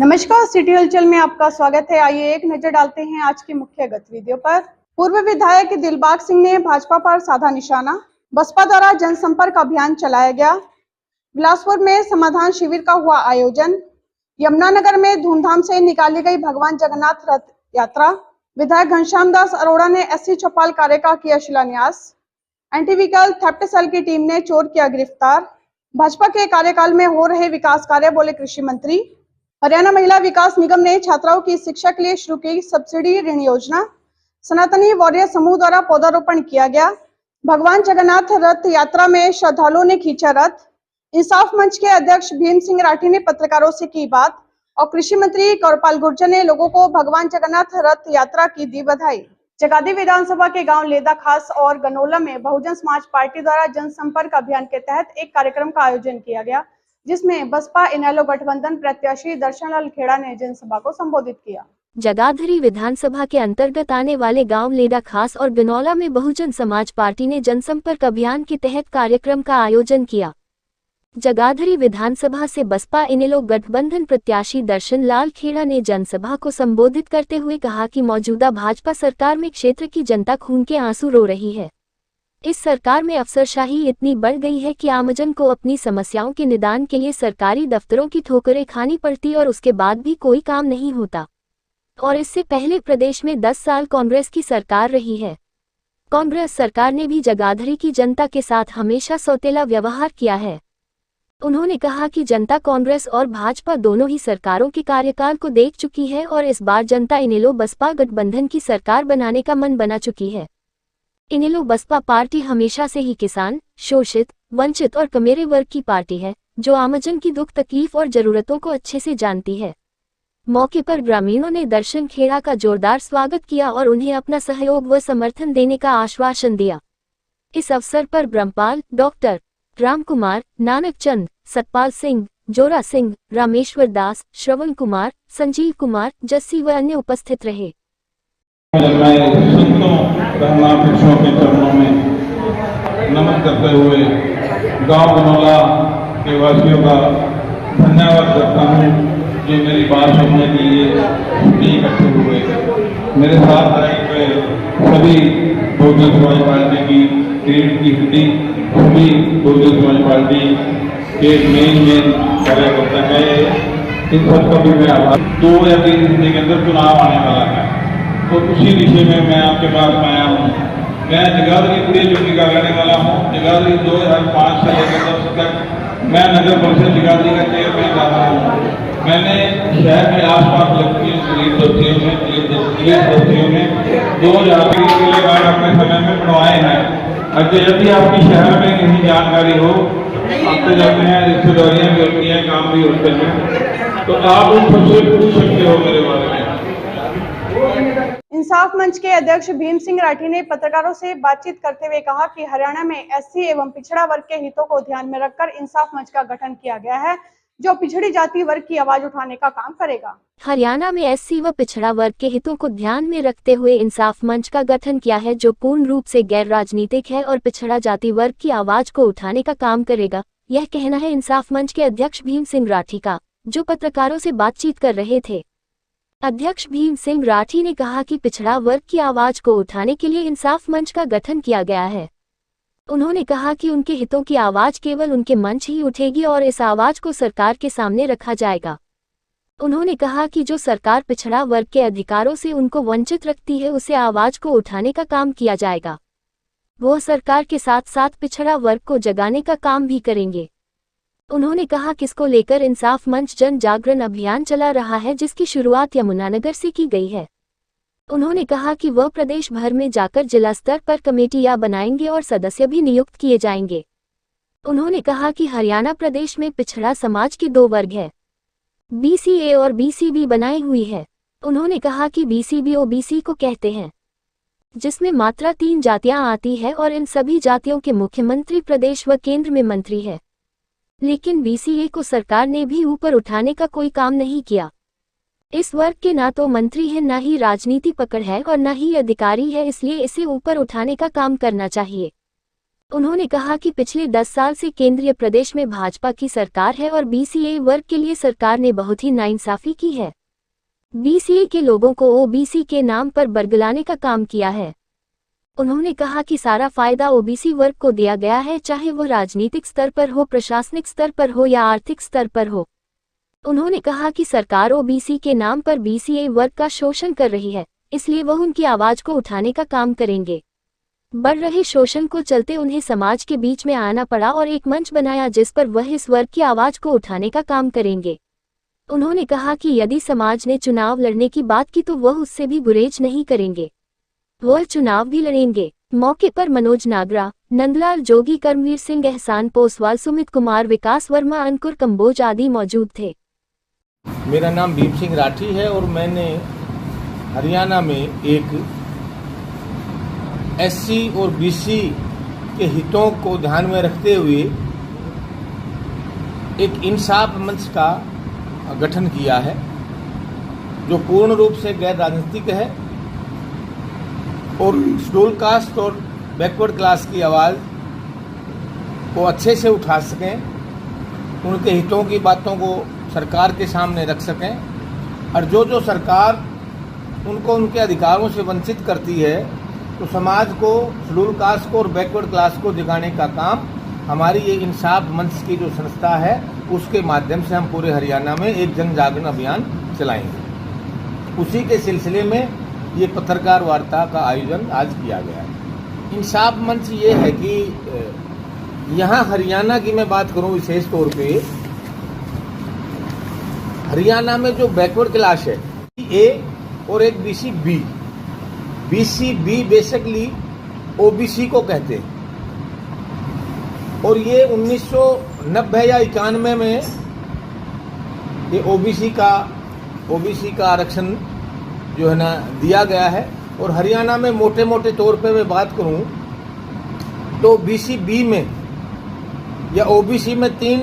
नमस्कार, सिटी हलचल में आपका स्वागत है। आइए एक नजर डालते हैं आज की मुख्य गतिविधियों पर। पूर्व विधायक दिलबाग सिंह ने भाजपा पर साधा निशाना। बसपा द्वारा जनसंपर्क अभियान चलाया गया। बिलासपुर में समाधान शिविर का हुआ आयोजन। यमुनानगर में धूमधाम से निकाली गई भगवान जगन्नाथ रथ यात्रा। विधायक घनश्याम दास अरोड़ा ने एससी चौपाल कार्य का किया शिलान्यास। एंटी व्हीकल थेफ्ट सेल की टीम ने चोर किया गिरफ्तार। भाजपा के कार्यकाल में हो रहे विकास कार्य, बोले कृषि मंत्री। हरियाणा महिला विकास निगम ने छात्राओं की शिक्षा के लिए शुरू की सब्सिडी ऋण योजना। सनातनी वॉरियर समूह द्वारा पौधारोपण किया गया। भगवान जगन्नाथ रथ यात्रा में श्रद्धालुओं ने खींचा रथ। इंसाफ मंच के अध्यक्ष भीम सिंह राठी ने पत्रकारों से की बात और कृषि मंत्री कौरपाल गुर्जर ने लोगों को भगवान जगन्नाथ रथ यात्रा की दी बधाई। जगाधरी विधानसभा के गांव लेदा खास और गनोला में बहुजन समाज पार्टी द्वारा जनसंपर्क अभियान के तहत एक कार्यक्रम का आयोजन किया गया, जिसमें बसपा इनेलो गठबंधन प्रत्याशी दर्शनलाल खेड़ा ने जनसभा को संबोधित किया। जगाधरी विधानसभा के अंतर्गत आने वाले गांव लेदा खास और गनौला में बहुजन समाज पार्टी ने जनसंपर्क अभियान के तहत कार्यक्रम का आयोजन किया। जगाधरी विधानसभा से बसपा इनेलो गठबंधन प्रत्याशी दर्शनलाल खेड़ा ने जनसभा को संबोधित करते हुए कहा कि मौजूदा भाजपा सरकार में क्षेत्र की जनता खून के आंसू रो रही है। इस सरकार में अफसरशाही इतनी बढ़ गई है कि आमजन को अपनी समस्याओं के निदान के लिए सरकारी दफ्तरों की ठोकरें खानी पड़ती और उसके बाद भी कोई काम नहीं होता। और इससे पहले प्रदेश में 10 साल कांग्रेस की सरकार रही है। कांग्रेस सरकार ने भी जगाधरी की जनता के साथ हमेशा सौतेला व्यवहार किया है। उन्होंने कहा कि जनता कांग्रेस और भाजपा दोनों ही सरकारों के कार्यकाल को देख चुकी है और इस बार जनता इनेलो बसपा गठबंधन की सरकार बनाने का मन बना चुकी है। इनेलो बसपा पार्टी हमेशा से ही किसान, शोषित, वंचित और कमेरे वर्ग की पार्टी है, जो आमजन की दुख तकलीफ और जरूरतों को अच्छे से जानती है। मौके पर ग्रामीणों ने दर्शन खेड़ा का जोरदार स्वागत किया और उन्हें अपना सहयोग व समर्थन देने का आश्वासन दिया। इस अवसर पर ब्रह्मपाल, डॉक्टर राम कुमार, नानक चंद, सतपाल सिंह, जोरा सिंह, रामेश्वर दास, श्रवण कुमार, संजीव कुमार, जस्सी व अन्य उपस्थित रहे। जब मैं संतों धर्माध्यक्षों के चरणों में नमन करते हुए गांव गनौला के वासियों का धन्यवाद करता हूं, जो मेरी बात सुनने के लिए इकट्ठे हुए। मेरे साथ आए हुए सभी बहुजन समाज पार्टी की टीम की हड्डी, सभी बहुजन समाज पार्टी के मेन कार्यकर्ता है, इन सबका भी मैं आभार। 2 या 3 महीने के अंदर चुनाव आने वाला है, तो उसी विषय में मैं आपके पास आया हूँ। मैं जगाधरी पूरी चुकी का रहने वाला हूँ। जगाधरी 2005 से लेकर 10 तक मैं नगर परिषद जगाधरी का चेयरमैन रहा हूँ। मैंने शहर के आसपास लगती पुलिस बस्तियों में 2000 किले गार्ड अपने समय में बनवाए हैं। अच्छा, यदि आपकी शहर में कहीं जानकारी हो, आते जाते हैं, रिश्तेदारियाँ भी होती हैं, काम भी होते हैं, तो आप उन सबसे पूछ सकते हो मेरे बारे में। इंसाफ मंच के अध्यक्ष भीम सिंह राठी ने पत्रकारों से बातचीत करते हुए कहा कि हरियाणा में एससी एवं पिछड़ा वर्ग के हितों को ध्यान में रखकर इंसाफ मंच का गठन किया गया है, जो पिछड़ी जाति वर्ग की आवाज उठाने का काम करेगा। हरियाणा में एससी व पिछड़ा वर्ग के हितों को ध्यान में रखते हुए इंसाफ मंच का गठन किया है, जो पूर्ण रूप से गैर राजनीतिक है और पिछड़ा जाति वर्ग की आवाज को उठाने का काम करेगा। यह कहना है इंसाफ मंच के अध्यक्ष भीम सिंह राठी का, जो पत्रकारों से बातचीत कर रहे थे। अध्यक्ष भीम सिंह राठी ने कहा कि पिछड़ा वर्ग की आवाज को उठाने के लिए इंसाफ मंच का गठन किया गया है। उन्होंने कहा कि उनके हितों की आवाज केवल उनके मंच ही उठेगी और इस आवाज को सरकार के सामने रखा जाएगा। उन्होंने कहा कि जो सरकार पिछड़ा वर्ग के अधिकारों से उनको वंचित रखती है, उसे आवाज को उठाने का काम किया जाएगा। वो सरकार के साथ साथ पिछड़ा वर्ग को जगाने का काम भी करेंगे। उन्होंने कहा कि इसको लेकर इंसाफ मंच जन जागरण अभियान चला रहा है, जिसकी शुरुआत यमुनानगर से की गई है। उन्होंने कहा कि वह प्रदेश भर में जाकर जिला स्तर पर कमेटियां बनाएंगे और सदस्य भी नियुक्त किए जाएंगे। उन्होंने कहा कि हरियाणा प्रदेश में पिछड़ा समाज के 2 वर्ग है, बीसीए और बीसीबी बनाई हुई है। उन्होंने कहा कि बीसीबी ओबीसी को कहते हैं, जिसमें मात्र 3 जातियां आती है और इन सभी जातियों के मुख्यमंत्री प्रदेश व केंद्र में मंत्री है। लेकिन बीसीए को सरकार ने भी ऊपर उठाने का कोई काम नहीं किया। इस वर्ग के ना तो मंत्री है, ना ही राजनीति पकड़ है और ना ही अधिकारी है, इसलिए इसे ऊपर उठाने का काम करना चाहिए। उन्होंने कहा कि पिछले 10 साल से केंद्रीय प्रदेश में भाजपा की सरकार है और बीसीए वर्ग के लिए सरकार ने बहुत ही नाइंसाफी की है। बीसीए के लोगों को ओबीसी के नाम पर बरगलाने का काम किया है। उन्होंने कहा कि सारा फायदा ओबीसी वर्ग को दिया गया है, चाहे वो राजनीतिक स्तर पर हो, प्रशासनिक स्तर पर हो या आर्थिक स्तर पर हो। उन्होंने कहा कि सरकार ओबीसी के नाम पर बीसीए वर्ग का शोषण कर रही है, इसलिए वह उनकी आवाज को उठाने का काम करेंगे। बढ़ रहे शोषण को चलते उन्हें समाज के बीच में आना पड़ा और एक मंच बनाया जिस पर वह इस वर्ग की आवाज को उठाने का काम करेंगे। उन्होंने कहा कि यदि समाज ने चुनाव लड़ने की बात की तो वह उससे भी गुरेज नहीं करेंगे, वह चुनाव भी लड़ेंगे। मौके पर मनोज नागरा, नंदलाल जोगी, कर्मवीर सिंह, एहसान पोसवाल, सुमित कुमार, विकास वर्मा, अंकुर कंबोज आदि मौजूद थे। मेरा नाम भीम सिंह राठी है और मैंने हरियाणा में एक एससी और बीसी के हितों को ध्यान में रखते हुए एक इंसाफ मंच का गठन किया है, जो पूर्ण रूप से गैर राजनीतिक है और शेड्यूल कास्ट और बैकवर्ड क्लास की आवाज़ को अच्छे से उठा सकें, उनके हितों की बातों को सरकार के सामने रख सकें और जो सरकार उनको उनके अधिकारों से वंचित करती है तो समाज को, शेड्यूल कास्ट को और बैकवर्ड क्लास को दिखाने का काम हमारी ये इंसाफ मंच की जो संस्था है उसके माध्यम से हम पूरे हरियाणा में एक जन जागरण अभियान चलाएंगे। उसी के सिलसिले में ये पत्रकार वार्ता का आयोजन आज किया गया है। इंसाफ मंच ये है कि यहाँ हरियाणा की मैं बात करूँ विशेष तौर पे, हरियाणा में जो बैकवर्ड क्लास है ए और एक BC B, BC B basically OBC को कहते हैं और ये 1990 या 91 में ये ओबीसी का आरक्षण जो है ना दिया गया है। और हरियाणा में मोटे मोटे तौर पे मैं बात करूं तो बीसी बी में या ओबीसी में 3